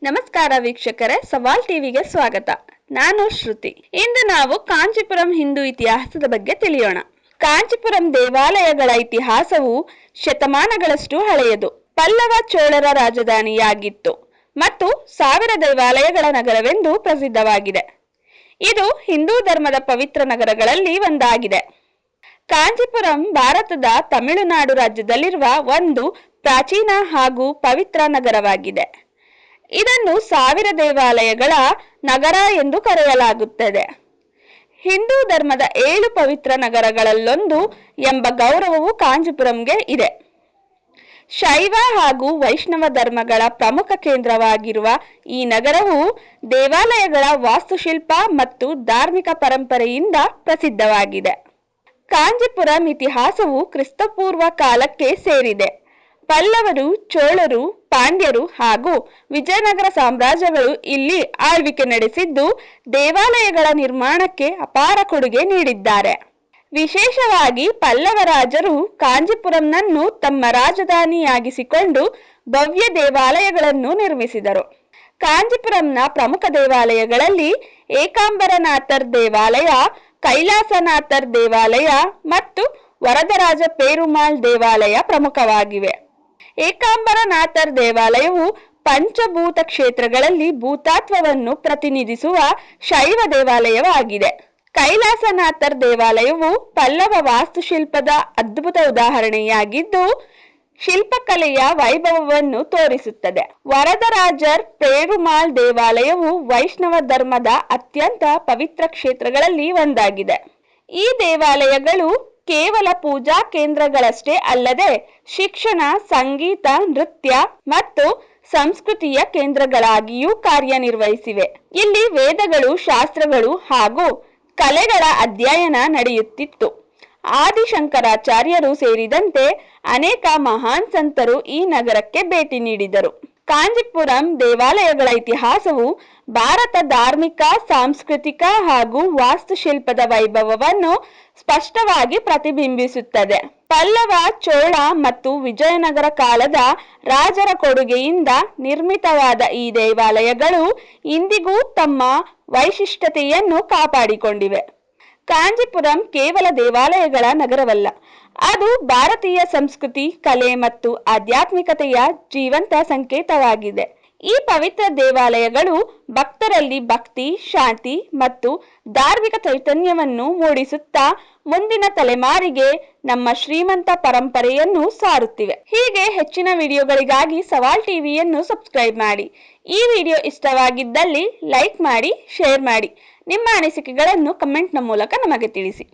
ನಮಸ್ಕಾರ ವೀಕ್ಷಕರೇ, ಸವಾಲ್ ಟಿವಿಗೆ ಸ್ವಾಗತ. ನಾನು ಶ್ರುತಿ. ಇಂದು ನಾವು ಕಾಂಚೀಪುರಂ ಹಿಂದೂ ಇತಿಹಾಸದ ಬಗ್ಗೆ ತಿಳಿಯೋಣ. ಕಾಂಚೀಪುರಂ ದೇವಾಲಯಗಳ ಇತಿಹಾಸವು ಶತಮಾನಗಳಷ್ಟು ಹಳೆಯದು. ಪಲ್ಲವ ಚೋಳರ ರಾಜಧಾನಿಯಾಗಿತ್ತು ಮತ್ತು 1000 ದೇವಾಲಯಗಳ ನಗರವೆಂದು ಪ್ರಸಿದ್ಧವಾಗಿದೆ. ಇದು ಹಿಂದೂ ಧರ್ಮದ ಪವಿತ್ರ ನಗರಗಳಲ್ಲಿ ಒಂದಾಗಿದೆ. ಕಾಂಚೀಪುರಂ ಭಾರತದ ತಮಿಳುನಾಡು ರಾಜ್ಯದಲ್ಲಿರುವ ಒಂದು ಪ್ರಾಚೀನ ಹಾಗೂ ಪವಿತ್ರ ನಗರವಾಗಿದೆ. ಇದನ್ನು 1000 ದೇವಾಲಯಗಳ ನಗರ ಎಂದು ಕರೆಯಲಾಗುತ್ತದೆ. ಹಿಂದೂ ಧರ್ಮದ 7 ಪವಿತ್ರ ನಗರಗಳಲ್ಲೊಂದು ಎಂಬ ಗೌರವವು ಕಾಂಚೀಪುರಂಗೆ ಇದೆ. ಶೈವ ಹಾಗೂ ವೈಷ್ಣವ ಧರ್ಮಗಳ ಪ್ರಮುಖ ಕೇಂದ್ರವಾಗಿರುವ ಈ ನಗರವು ದೇವಾಲಯಗಳ ವಾಸ್ತುಶಿಲ್ಪ ಮತ್ತು ಧಾರ್ಮಿಕ ಪರಂಪರೆಯಿಂದ ಪ್ರಸಿದ್ಧವಾಗಿದೆ. ಕಾಂಚೀಪುರಂ ಇತಿಹಾಸವು ಕ್ರಿಸ್ತಪೂರ್ವ ಕಾಲಕ್ಕೆ ಸೇರಿದೆ. ಪಲ್ಲವರು, ಚೋಳರು, ಪಾಂಡ್ಯರು ಹಾಗೂ ವಿಜಯನಗರ ಸಾಮ್ರಾಜ್ಯಗಳು ಇಲ್ಲಿ ಆಳ್ವಿಕೆ ನಡೆಸಿದ್ದು ದೇವಾಲಯಗಳ ನಿರ್ಮಾಣಕ್ಕೆ ಅಪಾರ ಕೊಡುಗೆ ನೀಡಿದ್ದಾರೆ. ವಿಶೇಷವಾಗಿ ಪಲ್ಲವ ರಾಜರು ಕಾಂಚೀಪುರಂನನ್ನು ತಮ್ಮ ರಾಜಧಾನಿಯಾಗಿಸಿಕೊಂಡು ಭವ್ಯ ದೇವಾಲಯಗಳನ್ನು ನಿರ್ಮಿಸಿದರು. ಕಾಂಚೀಪುರಂನ ಪ್ರಮುಖ ದೇವಾಲಯಗಳಲ್ಲಿ ಏಕಾಂಬರನಾಥರ್ ದೇವಾಲಯ, ಕೈಲಾಸನಾಥರ್ ದೇವಾಲಯ ಮತ್ತು ವರದರಾಜ ಪೇರುಮಾಳ್ ದೇವಾಲಯ ಪ್ರಮುಖವಾಗಿವೆ. ಏಕಾಂಬರನಾಥರ್ ದೇವಾಲಯವು ಪಂಚಭೂತ ಕ್ಷೇತ್ರಗಳಲ್ಲಿ ಭೂತತ್ವವನ್ನು ಪ್ರತಿನಿಧಿಸುವ ಶೈವ ದೇವಾಲಯವಾಗಿದೆ. ಕೈಲಾಸನಾಥರ್ ದೇವಾಲಯವು ಪಲ್ಲವ ವಾಸ್ತುಶಿಲ್ಪದ ಅದ್ಭುತ ಉದಾಹರಣೆಯಾಗಿದ್ದು ಶಿಲ್ಪಕಲೆಯ ವೈಭವವನ್ನು ತೋರಿಸುತ್ತದೆ. ವರದರಾಜರ್ ಪೇರುಮಾಳ್ ದೇವಾಲಯವು ವೈಷ್ಣವ ಧರ್ಮದ ಅತ್ಯಂತ ಪವಿತ್ರ ಕ್ಷೇತ್ರಗಳಲ್ಲಿ ಒಂದಾಗಿದೆ. ಈ ದೇವಾಲಯಗಳು ಕೇವಲ ಪೂಜಾ ಕೇಂದ್ರಗಳಷ್ಟೇ ಅಲ್ಲದೆ ಶಿಕ್ಷಣ, ಸಂಗೀತ, ನೃತ್ಯ ಮತ್ತು ಸಂಸ್ಕೃತಿಯ ಕೇಂದ್ರಗಳಾಗಿಯೂ ಕಾರ್ಯನಿರ್ವಹಿಸಿವೆ. ಇಲ್ಲಿ ವೇದಗಳು, ಶಾಸ್ತ್ರಗಳು ಹಾಗೂ ಕಲೆಗಳ ಅಧ್ಯಯನ ನಡೆಯುತ್ತಿತ್ತು. ಆದಿಶಂಕರಾಚಾರ್ಯರು ಸೇರಿದಂತೆ ಅನೇಕ ಮಹಾನ್ ಸಂತರು ಈ ನಗರಕ್ಕೆ ಭೇಟಿ ನೀಡಿದರು. ಕಾಂಚೀಪುರಂ ದೇವಾಲಯಗಳ ಇತಿಹಾಸವು ಭಾರತ ಧಾರ್ಮಿಕ, ಸಾಂಸ್ಕೃತಿಕ ಹಾಗೂ ವಾಸ್ತುಶಿಲ್ಪದ ವೈಭವವನ್ನು ಸ್ಪಷ್ಟವಾಗಿ ಪ್ರತಿಬಿಂಬಿಸುತ್ತದೆ. ಪಲ್ಲವ, ಚೋಳ ಮತ್ತು ವಿಜಯನಗರ ಕಾಲದ ರಾಜರ ಕೊಡುಗೆಯಿಂದ ನಿರ್ಮಿತವಾದ ಈ ದೇವಾಲಯಗಳು ಇಂದಿಗೂ ತಮ್ಮ ವೈಶಿಷ್ಟ್ಯತೆಯನ್ನು ಕಾಪಾಡಿಕೊಂಡಿವೆ. ಕಾಂಚೀಪುರಂ ಕೇವಲ ದೇವಾಲಯಗಳ ನಗರವಲ್ಲ, ಅದು ಭಾರತೀಯ ಸಂಸ್ಕೃತಿ, ಕಲೆ ಮತ್ತು ಆಧ್ಯಾತ್ಮಿಕತೆಯ ಜೀವಂತ ಸಂಕೇತವಾಗಿದೆ. ಈ ಪವಿತ್ರ ದೇವಾಲಯಗಳು ಭಕ್ತರಲ್ಲಿ ಭಕ್ತಿ, ಶಾಂತಿ ಮತ್ತು ಧಾರ್ಮಿಕ ಚೈತನ್ಯವನ್ನು ಮೂಡಿಸುತ್ತಾ ಮುಂದಿನ ತಲೆಮಾರಿಗೆ ನಮ್ಮ ಶ್ರೀಮಂತ ಪರಂಪರೆಯನ್ನು ಸಾರುತ್ತಿವೆ. ಹೀಗೆ ಹೆಚ್ಚಿನ ವಿಡಿಯೋಗಳಿಗಾಗಿ ಸವಾಲ್ ಟಿವಿಯನ್ನು ಸಬ್ಸ್ಕ್ರೈಬ್ ಮಾಡಿ. ಈ ವಿಡಿಯೋ ಇಷ್ಟವಾಗಿದ್ದಲ್ಲಿ ಲೈಕ್ ಮಾಡಿ, ಶೇರ್ ಮಾಡಿ. ನಿಮ್ಮ ಅನಿಸಿಕೆಗಳನ್ನು ಕಮೆಂಟ್ನ ಮೂಲಕ ನಮಗೆ ತಿಳಿಸಿ.